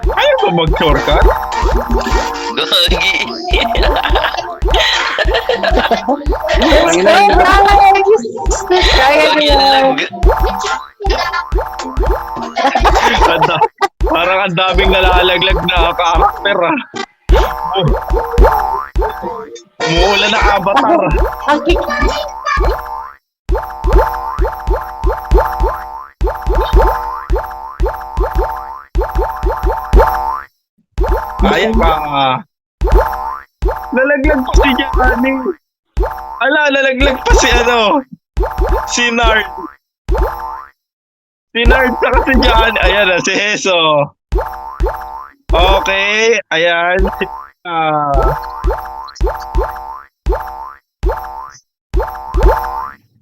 Ayaw ba mag-shortcut? Gagi. Let's go, guys! Kaya Gagi nyo. lag. Parang ang daming nalalaglag na karakter ah. Umuulan na avatar. Ang Kaya ka. Nalaglag pa si Gianni. Nalaglag pa si si Nard. Si Nard saka si Gianni. Ayan na, si Heso. Okay, ayan.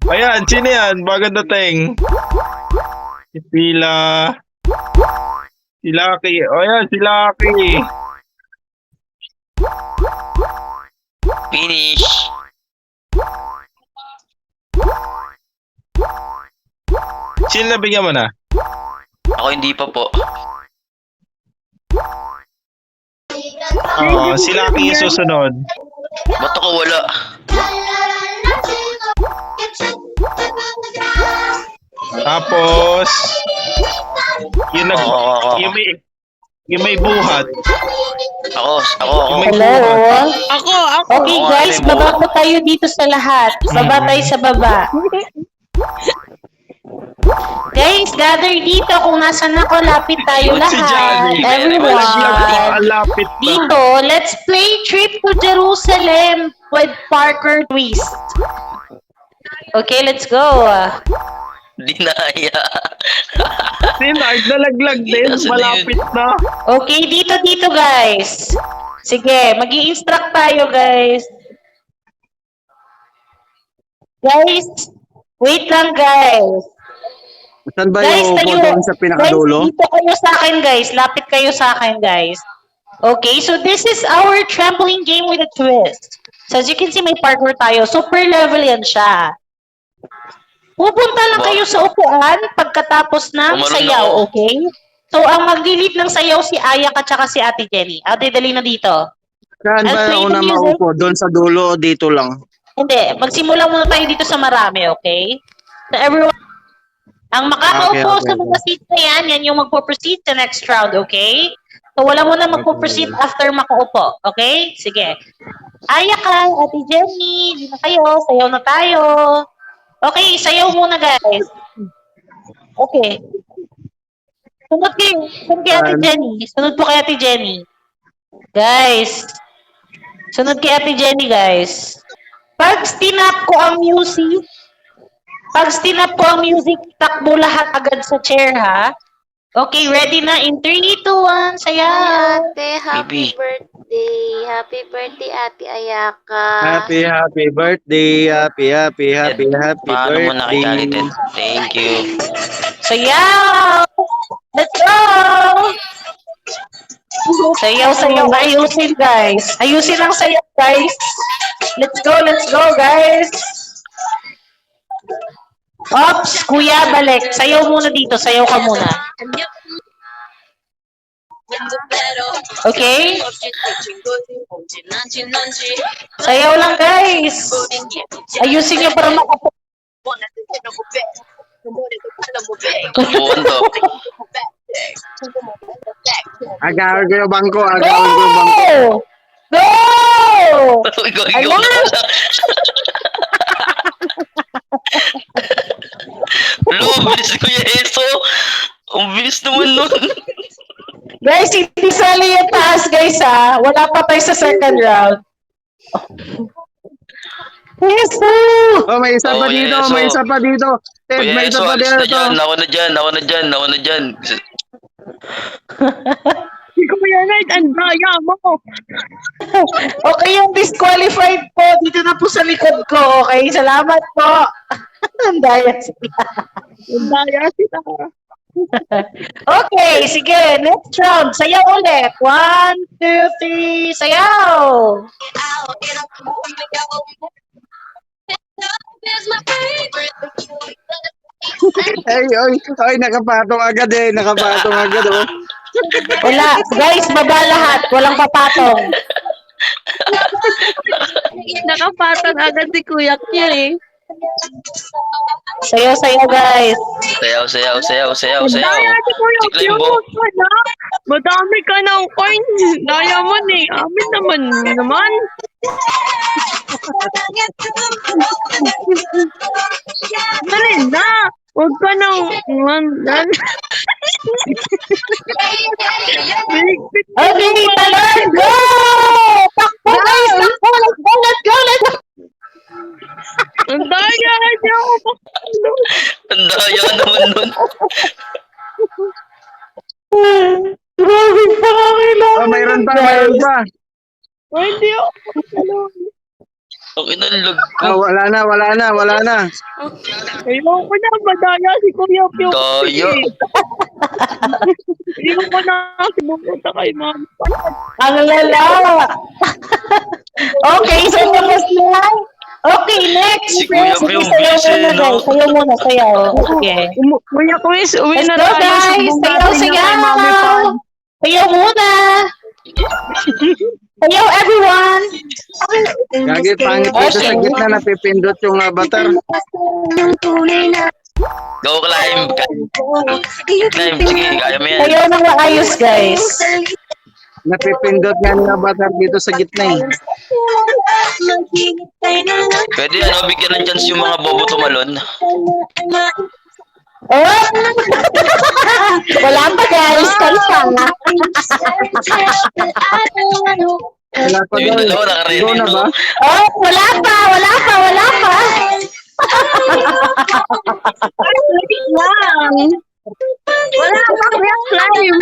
Ayan, sino yan? Bagong dating. Si Pila. Si Lucky. O yan, si Lucky. Finish. Sino nabigyan mo na? Ako hindi pa po. Oo, si Lucky yung susunod. Ba't ako wala? Tapos, yung nag... Ako. Yung may buhat. Ako. Yung may Hello? buhat. Ako. Okay guys, baba po tayo dito sa lahat. Baba tayo sa baba. Guys, gather dito kung nasan ako, lapit tayo Si lahat. Johnny. Everyone. Ang lapit na. Dito, let's play Trip to Jerusalem with Parker Twist. Okay, let's go. Dinaya. Si Nard nalaglag din. Nasaan na Malapit na. Okay, dito guys. Sige, mag-i-instruct tayo guys. Guys, wait lang guys. Saan ba Guys, yung tayo. upo doon sa pinakadulo? Guys, dito kayo sa akin guys. Lapit kayo sa akin guys. Okay, so this is our trampoline game with a twist. So as you can see, may parkour tayo. Super level yan siya. Pupunta lang kayo sa upuan pagkatapos ng Umarun sayaw, ako. okay? So ang mag-lead ng sayaw si Ayak at saka si Ate Jenny. Ate, dali na dito. Saan I'll ba play una the music. maupo? Doon sa dulo o dito lang? Hindi, magsimula muna tayo dito sa marami, okay? So everyone, ang makakaupo Okay. sa mga seats na yan yung magpo-proceed sa next round, okay? So wala mo na magpo-proceed after makaupo, okay? Sige. Aya ka, Ate Jenny, di na kayo, sayaw na tayo. Okay, sayaw muna guys. Okay. Sunod kay Ate Jenny. Sunod po kay Ate Jenny. Guys, sunod kay Ate Jenny, guys. Pag stinap ko ang music, takbo lahat agad sa chair, ha? Okay, ready na? In 3, 2, 1, sayaw! Ate, happy Baby. birthday. Happy birthday, Ate Ayaka. Happy birthday. Happy Paano mo birthday. nakikalitin? Thank you. Sayaw! Let's go! Sayaw. Ayusin, guys. Ayusin ang sayaw, guys. Let's go, guys. Ops, kuya, balik. Sayaw muna dito. Sayaw ka muna. Okay? Sayaw lang, guys. Ayusin nyo para makapo. Tubuan to. Agawin ko yung bangko. Go! Go! Ikaw Ala! na wala. Lo, ang bilis ko yung eso. Ang bilis naman nun. Guys, hindi sali yung taas, guys, ha? Wala pa tayo sa second round. Yes, Oh, may isa pa Oh, dito. yes, May oh. isa pa dito. Ted, Kuya may isa Eso, pa alis dito. na dyan. Ako na dyan. Hindi ko yan, ang daya mo. Okay, yung disqualified po, dito na po sa likod ko. Okay, salamat po. Ang daya sila. Ang daya sila. Okay, sige, next round. Sayaw ulit. 1, 2, 3, sayaw! Ay, nakapatong agad eh. Nakapatong agad oh. Wala. Guys, baba lahat. Walang papatong. Nakapatang agad si Kuya Q eh. Sayo, guys. Sayaw, sayaw, sayaw, sayaw, sayaw. Daya si Kuya Si Q. Climbo. Wala. Madami ka ng coins. Daya mo eh. Amin naman. Dali na. Huwag ka nang mandan. Okay, talon, go! Takbo, guys! Takbo! Let's go! Ang daya niya ako. Ang daya naman nun. Grabe, pangangailangan. Oh, mayroon pa. Ay, hindi ako. Okay na, lag Oh, ko. wala na. Ayoko na. Madaya si Kuya Q. Daya. Ayoko na. Sinupunta kay ma'am. Ang lala. Okay, so tapos na. Okay, next. Si Kuya Sige, Pio, sayaw busy, muna, no? guys. Sayaw muna, sayaw. Okay. Kuya Quiz, uwi Let's na go, tayo. guys. Sumbong natin yung kay Mami Sayaw. Pan. Sayaw muna. Sayaw, everyone. Gagi, pangit dito sa gitna. Napipindot yung avatar. Go, climb. Climb, sige, kaya mo yan. Sayaw ng maayos, guys. Napipindot nga yung avatar dito sa gitna eh. Pwede ano, bigyan ng chance yung mga bobo tumalon. Oh! Wala pa, guys. Kalsa. Wala pa Yung daw eh. dalawa, nakaready Go na ba? no? Oh, wala pa. Wala pa kuya climb.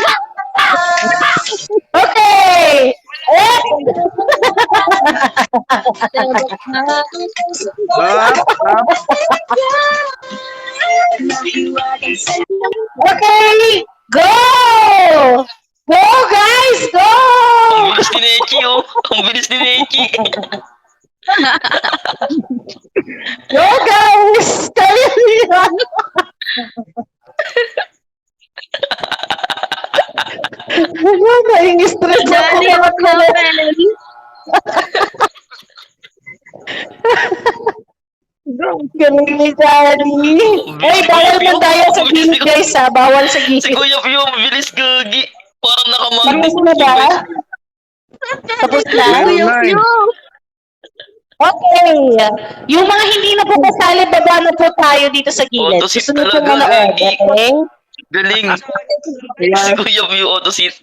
Okay. Up. Okay. Go! Go, guys! Go! Ang bilis ni Neki, oh. Ang bilis ni Neki. Go, guys! Kaya niyo yan. Ano, naing-stress ako. Galing ni Daddy. Ay, bawal man tayo sa gilid, guys, ha? Bawal sa Si gilid. Kuya Pio, ang bilis gagi. Parang nakamagnet. Tapos na ba? Tapos na? Meron na eh. Okay. Yung mga hindi na po kasali, baba na po tayo dito sa gilid. Auto seat Susunod po talaga, manood, Gagi. okay? Galing. Si Kuya Pio, auto seat.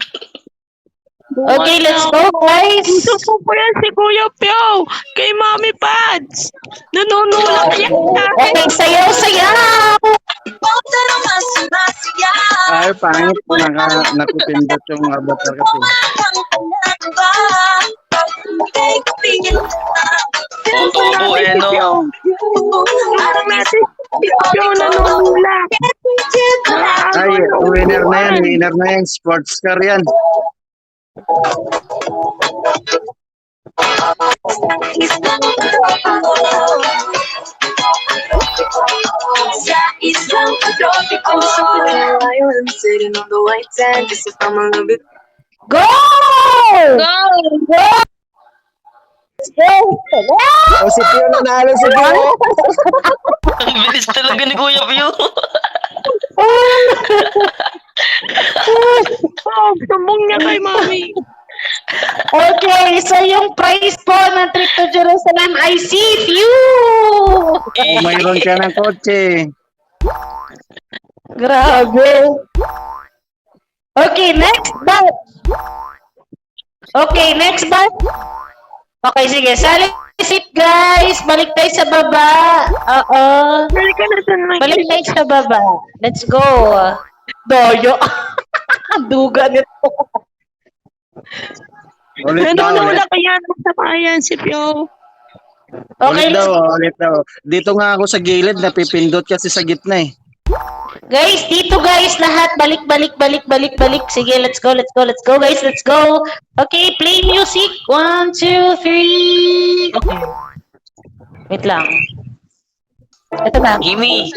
Okay, let's go, guys. Gusto ko yan si Kuya Pio. Kay Mami Pads. Nanunulak yan sa akin. Okay, sayaw! Ay, pangit po napipindot yung avatar kasi. Auto eh, no? Parang natin si Pio nanunulak. Ay, winner na yan. Sports car yan. Go! Go! Let's go! O, si Pio nanalo si Pio. Ang bilis talaga ni Kuya Pio. Oh, sumbong niya kay Mami. Okay, so yung prize po ng trip to Jerusalem ay si Pew! O, mayroon ka ng kotse. Grabe. Okay, next batch. Okay, sige. Sali seat, guys. Balik tayo sa baba. Oo. Dali ka na dun, Mike. Balik tayo sa baba. Let's go. Doyo. Duga nito. Ulit daw. Nanunulak yan. Samayan si Pio. Okay, Ulit daw. Dito nga ako sa gilid, napipindot kasi sa gitna eh. guys, dito guys, lahat balik. Sige, let's go, guys, let's go. Okay, play music. 1, 2, 3. Okay. Wait lang. Ito na. Gimme.